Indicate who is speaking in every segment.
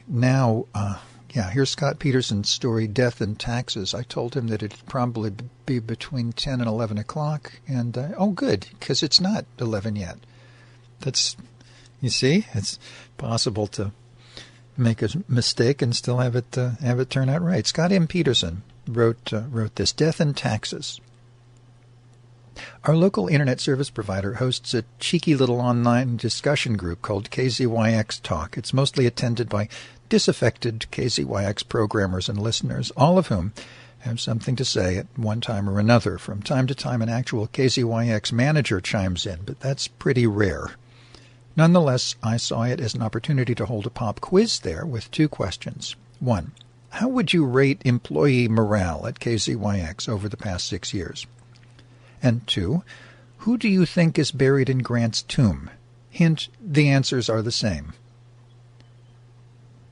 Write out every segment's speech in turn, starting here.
Speaker 1: now, here's Scott Peterson's story, Death and Taxes. I told him that it'd probably be between 10 and 11 o'clock. And, good, because it's not 11 yet. You see, it's possible to make a mistake and still have it turn out right. Scott M. Peterson wrote this, Death and Taxes. Our local internet service provider hosts a cheeky little online discussion group called KZYX Talk. It's mostly attended by disaffected KZYX programmers and listeners, all of whom have something to say at one time or another. From time to time, an actual KZYX manager chimes in, but that's pretty rare. Nonetheless, I saw it as an opportunity to hold a pop quiz there with 2 questions. 1. How would you rate employee morale at KZYX over the past 6 years? And 2, who do you think is buried in Grant's tomb? Hint, the answers are the same.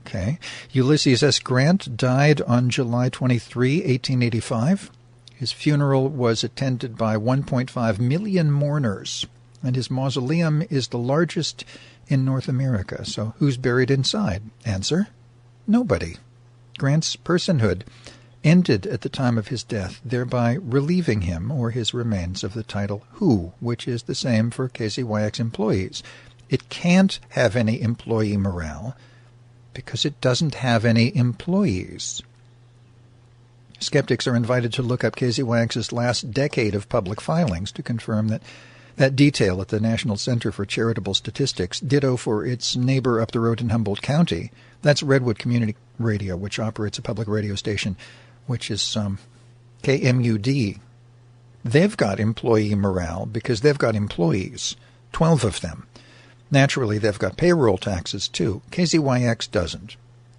Speaker 1: Okay. Ulysses S. Grant died on July 23, 1885. His funeral was attended by 1.5 million mourners, and his mausoleum is the largest in North America. So who's buried inside? Answer, nobody. Grant's personhood ended at the time of his death, thereby relieving him or his remains of the title Who, which is the same for KZYX employees. It can't have any employee morale because it doesn't have any employees. Skeptics are invited to look up KZYX's last decade of public filings to confirm that detail at the National Center for Charitable Statistics, ditto for its neighbor up the road in Humboldt County. That's Redwood Community Radio, which operates a public radio station, which is KMUD. They've got employee morale because they've got employees, 12 of them. Naturally, they've got payroll taxes, too. KZYX doesn't,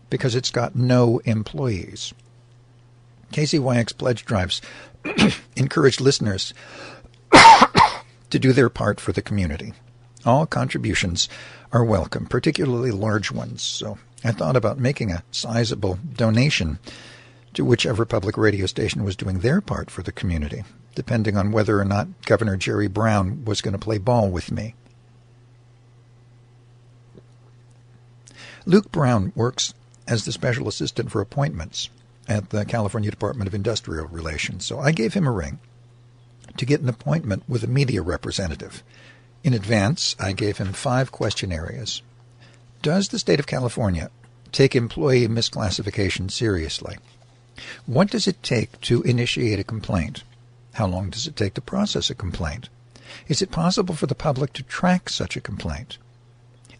Speaker 1: because it's got no employees. KZYX pledge drives encourage listeners to do their part for the community. All contributions are welcome, particularly large ones. So I thought about making a sizable donation to whichever public radio station was doing their part for the community, depending on whether or not Governor Jerry Brown was going to play ball with me. Luke Brown works as the special assistant for appointments at the California Department of Industrial Relations, so I gave him a ring to get an appointment with a media representative. In advance, I gave him 5 question areas. Does the state of California take employee misclassification seriously? What does it take to initiate a complaint? How long does it take to process a complaint? Is it possible for the public to track such a complaint?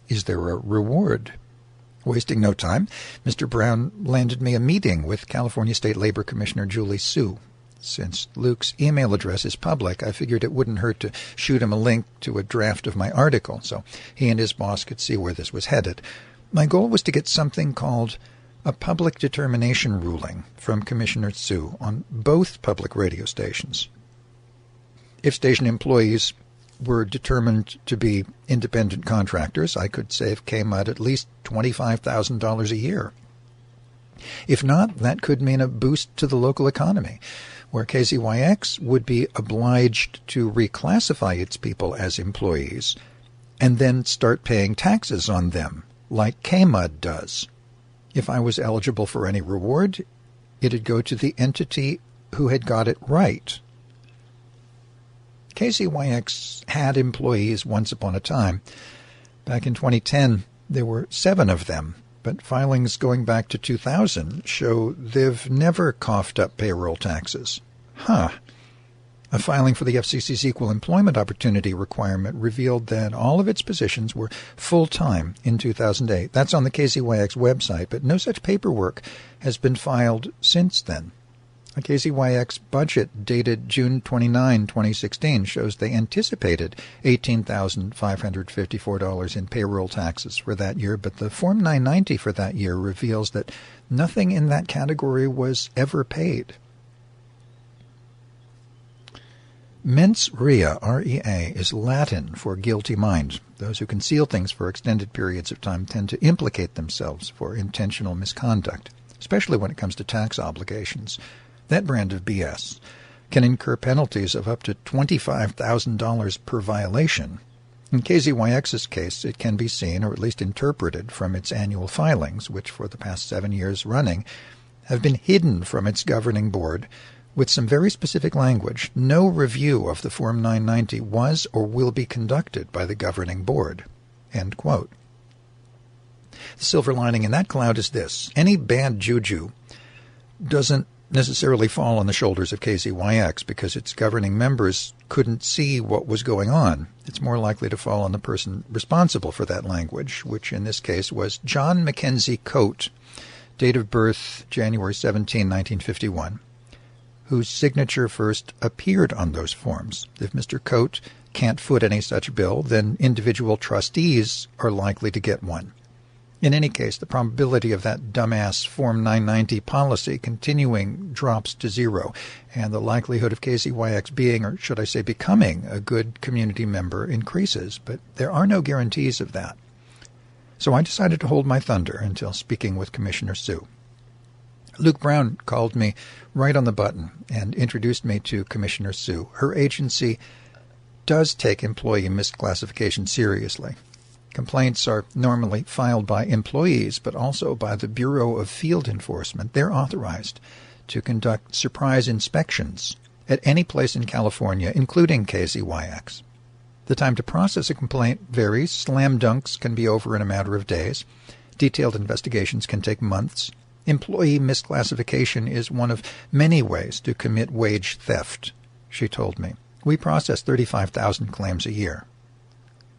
Speaker 1: Is there a reward? Wasting no time, Mr. Brown landed me a meeting with California State Labor Commissioner Julie Sue. Since Luke's email address is public, I figured it wouldn't hurt to shoot him a link to a draft of my article so he and his boss could see where this was headed. My goal was to get something called a public determination ruling from Commissioner Sue on both public radio stations. If station employees were determined to be independent contractors, I could save KMUD at least $25,000 a year. If not, that could mean a boost to the local economy, where KZYX would be obliged to reclassify its people as employees and then start paying taxes on them, like KMUD does. If I was eligible for any reward, it'd go to the entity who had got it right. KZYX had employees once upon a time. Back in 2010, there were 7 of them, but filings going back to 2000 show they've never coughed up payroll taxes. A filing for the FCC's Equal Employment Opportunity requirement revealed that all of its positions were full-time in 2008. That's on the KZYX website, but no such paperwork has been filed since then. A KZYX budget dated June 29, 2016 shows they anticipated $18,554 in payroll taxes for that year, but the Form 990 for that year reveals that nothing in that category was ever paid. Mens rea, R-E-A, is Latin for guilty mind. Those who conceal things for extended periods of time tend to implicate themselves for intentional misconduct, especially when it comes to tax obligations. That brand of BS can incur penalties of up to $25,000 per violation In KZYX's case, it can be seen, or at least interpreted, from its annual filings, which for the past 7 years running have been hidden from its governing board with some very specific language. No review of the Form 990 was or will be conducted by the governing board. End quote. The silver lining in that cloud is this. Any bad juju doesn't necessarily fall on the shoulders of KZYX because its governing members couldn't see what was going on. It's more likely to fall on the person responsible for that language, which in this case was John Mackenzie Coate, date of birth January 17, 1951, whose signature first appeared on those forms. If Mr. Coate can't foot any such bill, then individual trustees are likely to get one. In any case, the probability of that dumbass Form 990 policy continuing drops to zero, and the likelihood of KZYX being, or should I say becoming, a good community member increases. But there are no guarantees of that. So I decided to hold my thunder until speaking with Commissioner Sue. Luke Brown called me right on the button and introduced me to Commissioner Sue. Her agency does take employee misclassification seriously. Complaints are normally filed by employees, but also by the Bureau of Field Enforcement. They're authorized to conduct surprise inspections at any place in California, including KZYX. The time to process a complaint varies. Slam dunks can be over in a matter of days. Detailed investigations can take months. Employee misclassification is one of many ways to commit wage theft, she told me. We process 35,000 claims a year.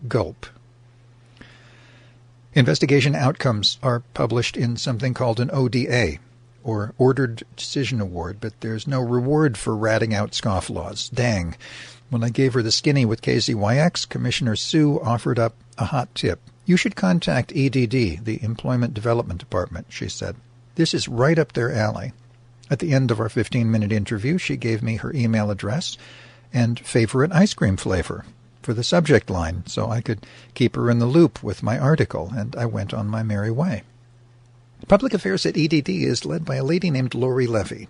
Speaker 1: Gulp. Investigation outcomes are published in something called an ODA, or Ordered Decision Award, but there's no reward for ratting out scofflaws. Dang. When I gave her the skinny with KZYX, Commissioner Sue offered up a hot tip. You should contact EDD, the Employment Development Department, she said. This is right up their alley. At the end of our 15-minute interview, she gave me her email address and favorite ice cream flavor for the subject line, so I could keep her in the loop with my article, and I went on my merry way. Public Affairs at EDD is led by a lady named Lori Levy.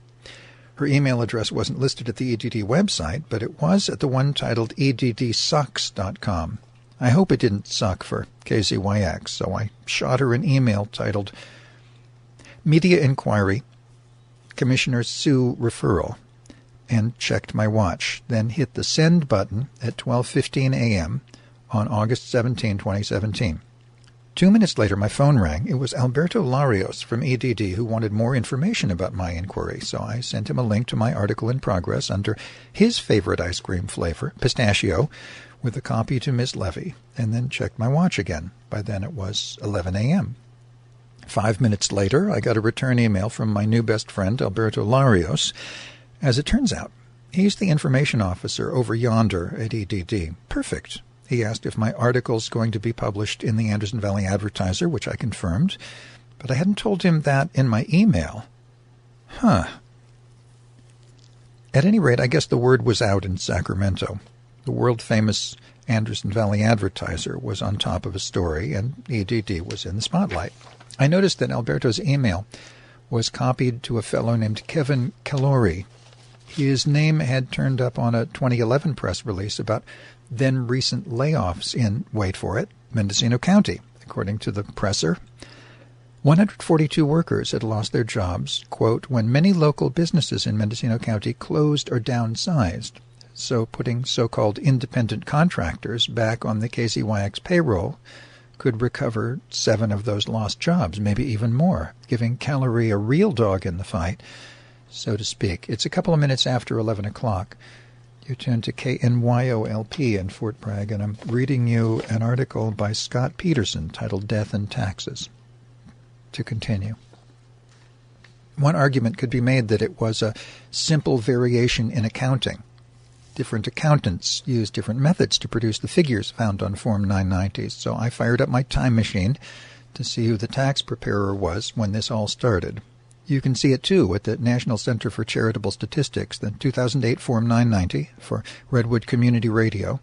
Speaker 1: Her email address wasn't listed at the EDD website, but it was at the one titled eddsucks.com. I hope it didn't suck for KZYX, so I shot her an email titled Media Inquiry, Commissioner Sue Referral, and checked my watch, then hit the send button at 12:15 a.m. on August 17, 2017. 2 minutes later, my phone rang. It was Alberto Larios from EDD who wanted more information about my inquiry, so I sent him a link to my article in progress under his favorite ice cream flavor, pistachio, with a copy to Miss Levy, and then checked my watch again. By then it was 11 a.m. 5 minutes later, I got a return email from my new best friend, Alberto Larios. As it turns out, he's the information officer over yonder at EDD. Perfect. He asked if my article's going to be published in the Anderson Valley Advertiser, which I confirmed, but I hadn't told him that in my email. At any rate, I guess the word was out in Sacramento. The world-famous Anderson Valley Advertiser was on top of a story, and EDD was in the spotlight. I noticed that Alberto's email was copied to a fellow named Kevin Calori. His name had turned up on a 2011 press release about then-recent layoffs in, wait for it, Mendocino County. According to the presser, 142 workers had lost their jobs, quote, when many local businesses in Mendocino County closed or downsized, so putting so-called independent contractors back on the KZYX payroll could recover 7 of those lost jobs, maybe even more, giving Calori a real dog in the fight, so to speak. It's a couple of minutes after 11 o'clock. You turn to KNYOLP in Fort Bragg, and I'm reading you an article by Scott Peterson titled Death and Taxes. To continue. One argument could be made that it was a simple variation in accounting. Different accountants use different methods to produce the figures found on Form 990, so I fired up my time machine to see who the tax preparer was when this all started. You can see it, too, at the National Center for Charitable Statistics. The 2008 Form 990 for Redwood Community Radio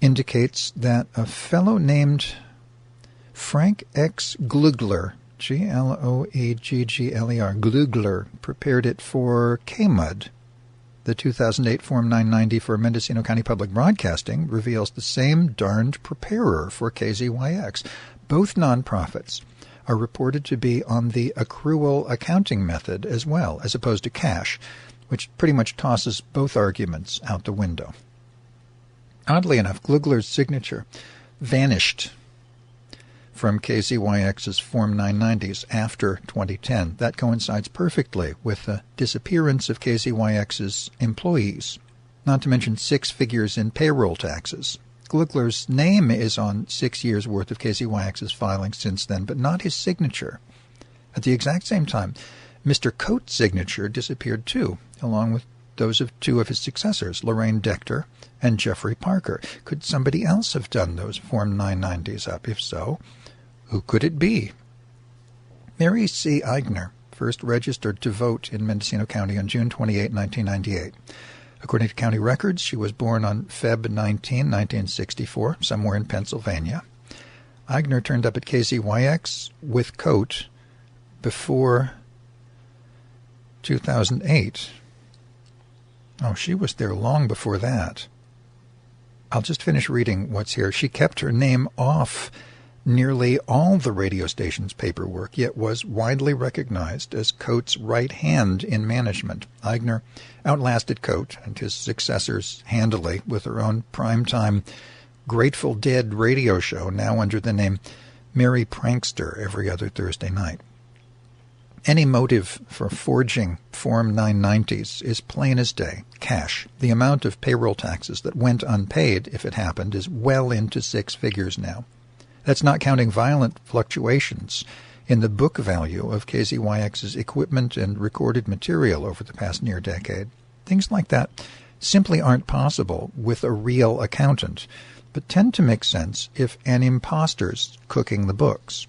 Speaker 1: indicates that a fellow named Frank X. Glugler, Gloeggler, Glugler, prepared it for KMUD, The 2008 Form 990 for Mendocino County Public Broadcasting reveals the same darned preparer for KZYX. Both nonprofits are reported to be on the accrual accounting method as well, as opposed to cash, which pretty much tosses both arguments out the window. Oddly enough, Glugler's signature vanished from KZYX's Form 990s after 2010. That coincides perfectly with the disappearance of KZYX's employees, not to mention 6 figures in payroll taxes. Glugler's name is on 6 years' worth of KZYX's filings since then, but not his signature. At the exact same time, Mr. Coates' signature disappeared too, along with those of 2 of his successors, Lorraine Decter and Jeffrey Parker. Could somebody else have done those Form 990s up? If so, who could it be? Mary C. Eigner first registered to vote in Mendocino County on June 28, 1998. According to county records, she was born on Feb 19, 1964, somewhere in Pennsylvania. Eigner turned up at KZYX with Coate before 2008. Oh, she was there long before that. I'll just finish reading what's here. She kept her name off nearly all the radio station's paperwork, yet was widely recognized as Coates' right hand in management. Eigner outlasted Coate and his successors handily with her own primetime Grateful Dead radio show, now under the name Merry Prankster, every other Thursday night. Any motive for forging Form 990s is plain as day, cash. The amount of payroll taxes that went unpaid, if it happened, is well into 6 figures now. That's not counting violent fluctuations in the book value of KZYX's equipment and recorded material over the past near decade. Things like that simply aren't possible with a real accountant, but tend to make sense if an imposter's cooking the books.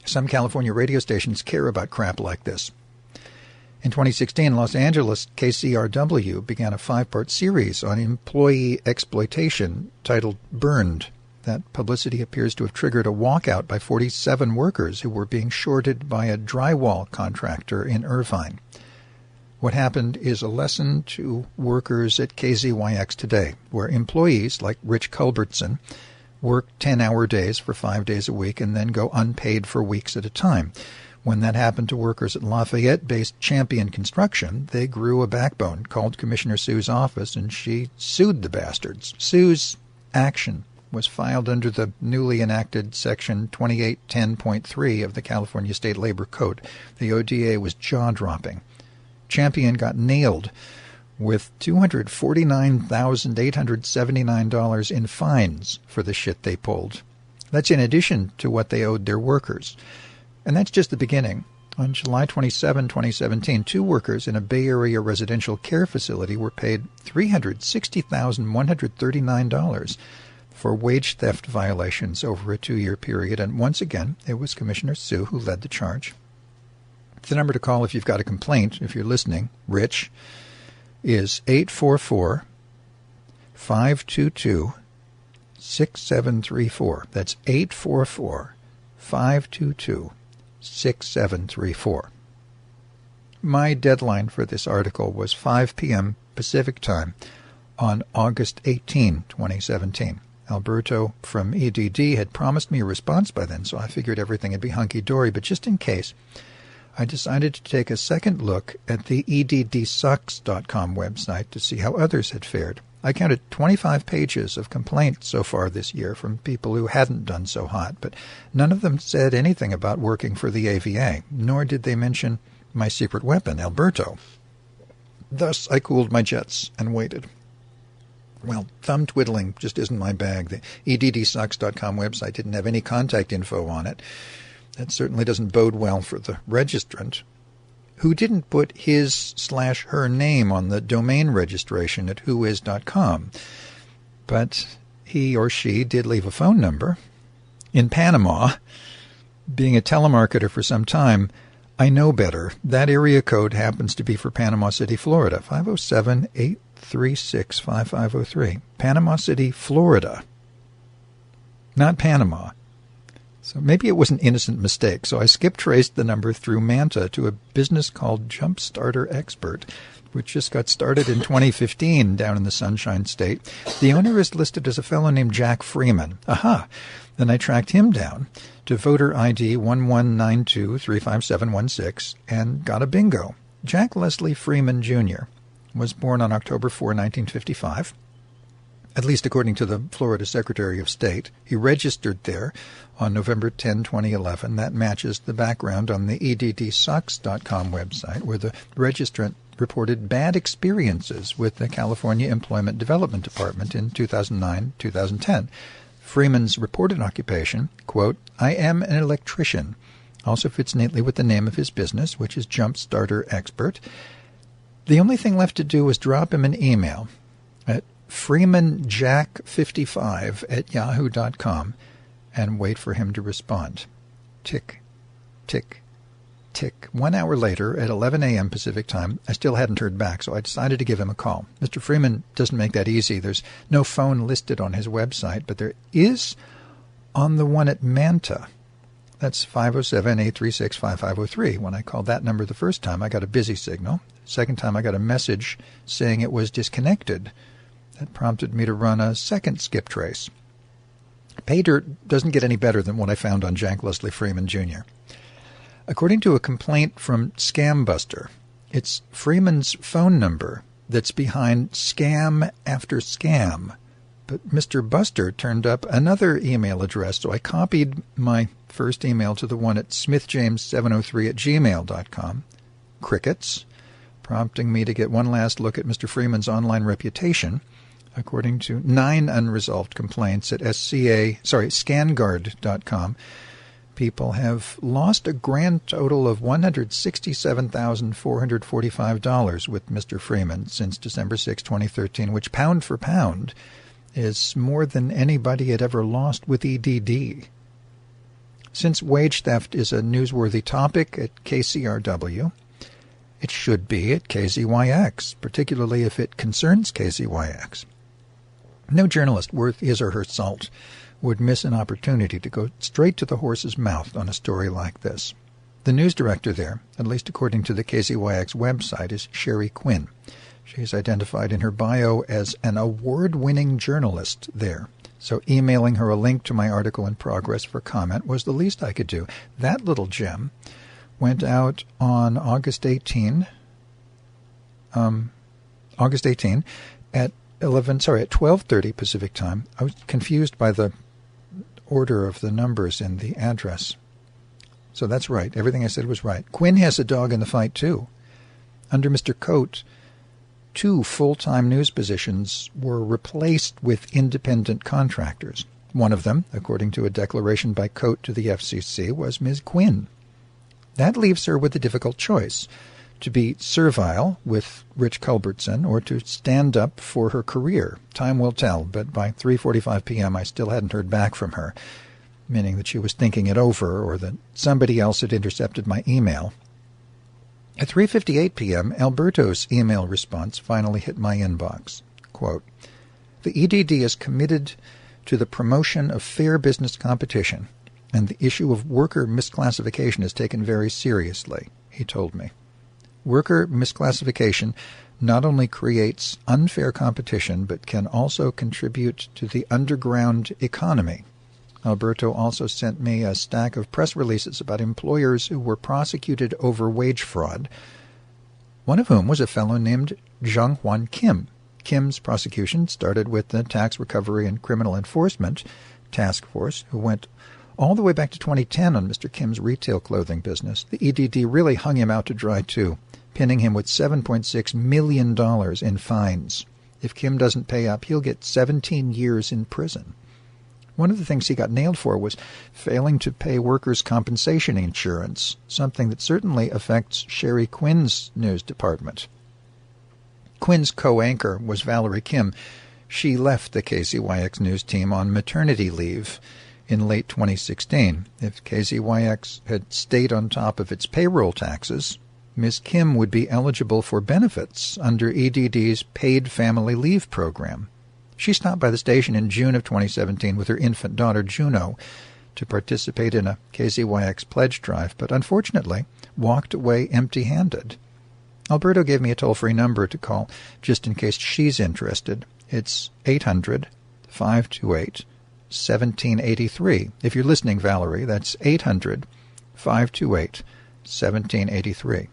Speaker 1: Some California radio stations care about crap like this. In 2016, Los Angeles KCRW began a 5-part series on employee exploitation titled Burned. That publicity appears to have triggered a walkout by 47 workers who were being shorted by a drywall contractor in Irvine. What happened is a lesson to workers at KZYX today, where employees like Rich Culbertson work 10-hour days for 5 days a week and then go unpaid for weeks at a time. When that happened to workers at Lafayette-based Champion Construction, they grew a backbone, called Commissioner Sue's office, and she sued the bastards. Sue's action was filed under the newly enacted Section 2810.3 of the California State Labor Code. The ODA was jaw-dropping. Champion got nailed with $249,879 in fines for the shit they pulled. That's in addition to what they owed their workers. And that's just the beginning. On July 27, 2017, 2 workers in a Bay Area residential care facility were paid $360,139 for wage theft violations over a 2-year period, and once again, it was Commissioner Sue who led the charge. The number to call if you've got a complaint, if you're listening, Rich, is 844-522-6734. That's 844-522-6734. My deadline for this article was 5 p.m. Pacific Time on August 18, 2017. Alberto from EDD had promised me a response by then, so I figured everything would be hunky-dory. But just in case, I decided to take a second look at the EDDsucks.com website to see how others had fared. I counted 25 pages of complaints so far this year from people who hadn't done so hot, but none of them said anything about working for the AVA, nor did they mention my secret weapon, Alberto. Thus, I cooled my jets and waited. Well, thumb twiddling just isn't my bag. The EDDsucks.com website didn't have any contact info on it. That certainly doesn't bode well for the registrant, who didn't put his/her name on the domain registration at whois.com. But he or she did leave a phone number. In Panama, being a telemarketer for some time, I know better. That area code happens to be for Panama City, Florida, 507-836-5503. Panama City, Florida. Not Panama. So maybe it was an innocent mistake. So I skip-traced the number through Manta to a business called Jumpstarter Expert, which just got started in 2015 down in the Sunshine State. The owner is listed as a fellow named Jack Freeman. Aha! Then I tracked him down to voter ID 1192-35716 and got a bingo. Jack Leslie Freeman, Jr. was born on October 4, 1955. At least according to the Florida Secretary of State. He registered there on November 10, 2011. That matches the background on the EDDSucks.com website, where the registrant reported bad experiences with the California Employment Development Department in 2009-2010. Freeman's reported occupation, quote, I am an electrician, also fits neatly with the name of his business, which is Jumpstarter Expert. The only thing left to do was drop him an email at freemanjack55@yahoo.com and wait for him to respond. Tick, tick, tick. 1 hour later, at 11 a.m. Pacific time, I still hadn't heard back, so I decided to give him a call. Mr. Freeman doesn't make that easy. There's no phone listed on his website, but there is on the one at Manta. That's 507-836-5503. When I called that number the first time, I got a busy signal. Second time, I got a message saying it was disconnected. That prompted me to run a second skip trace. Pay dirt doesn't get any better than what I found on Jack Leslie Freeman, Jr. According to a complaint from Scam Buster, it's Freeman's phone number that's behind scam after scam. But Mr. Buster turned up another email address, so I copied my first email to the one at smithjames703@gmail.com. Crickets, prompting me to get one last look at Mr. Freeman's online reputation. According to 9 unresolved complaints at Scanguard.com, people have lost a grand total of $167,445 with Mr. Freeman since December 6, 2013, which pound for pound is more than anybody had ever lost with EDD. Since wage theft is a newsworthy topic at KCRW, it should be at KZYX, particularly if it concerns KZYX. No journalist worth his or her salt would miss an opportunity to go straight to the horse's mouth on a story like this. The news director there, at least according to the KZYX website, is Sherry Quinn. She's identified in her bio as an award-winning journalist there. So emailing her a link to my article in progress for comment was the least I could do. That little gem went out on August 18 at 12:30 Pacific time. I was confused by the order of the numbers in the address. So that's right. Everything I said was right. Quinn has a dog in the fight, too. Under Mr. Coate, 2 full-time news positions were replaced with independent contractors. One of them, according to a declaration by Coate to the FCC, was Ms. Quinn. That leaves her with a difficult choice: to be servile with Rich Culbertson or to stand up for her career. Time will tell, but by 3:45 p.m. I still hadn't heard back from her, meaning that she was thinking it over or that somebody else had intercepted my email. At 3:58 p.m., Alberto's email response finally hit my inbox. Quote, the EDD is committed to the promotion of fair business competition, and the issue of worker misclassification is taken very seriously, he told me. Worker misclassification not only creates unfair competition, but can also contribute to the underground economy. Alberto also sent me a stack of press releases about employers who were prosecuted over wage fraud, one of whom was a fellow named Jung-Hwan Kim. Kim's prosecution started with the Tax Recovery and Criminal Enforcement Task Force, who went all the way back to 2010 on Mr. Kim's retail clothing business. The EDD really hung him out to dry, too, pinning him with $7.6 million in fines. If Kim doesn't pay up, he'll get 17 years in prison. One of the things he got nailed for was failing to pay workers' compensation insurance, something that certainly affects Sherry Quinn's news department. Quinn's co-anchor was Valerie Kim. She left the KZYX news team on maternity leave in late 2016. If KZYX had stayed on top of its payroll taxes, Ms. Kim would be eligible for benefits under EDD's paid family leave program. She stopped by the station in June of 2017 with her infant daughter, Juno, to participate in a KZYX pledge drive, but unfortunately walked away empty-handed. Alberto gave me a toll-free number to call just in case she's interested. It's 800-528-1783. If you're listening, Valerie, that's 800-528-1783.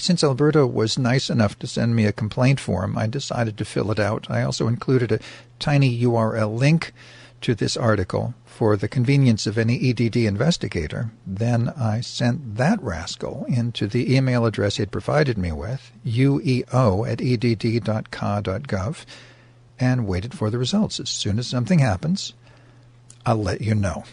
Speaker 1: Since Alberto was nice enough to send me a complaint form, I decided to fill it out. I also included a tiny URL link to this article for the convenience of any EDD investigator. Then I sent that rascal into the email address he'd provided me with, ueo@edd.ca.gov, and waited for the results. As soon as something happens, I'll let you know.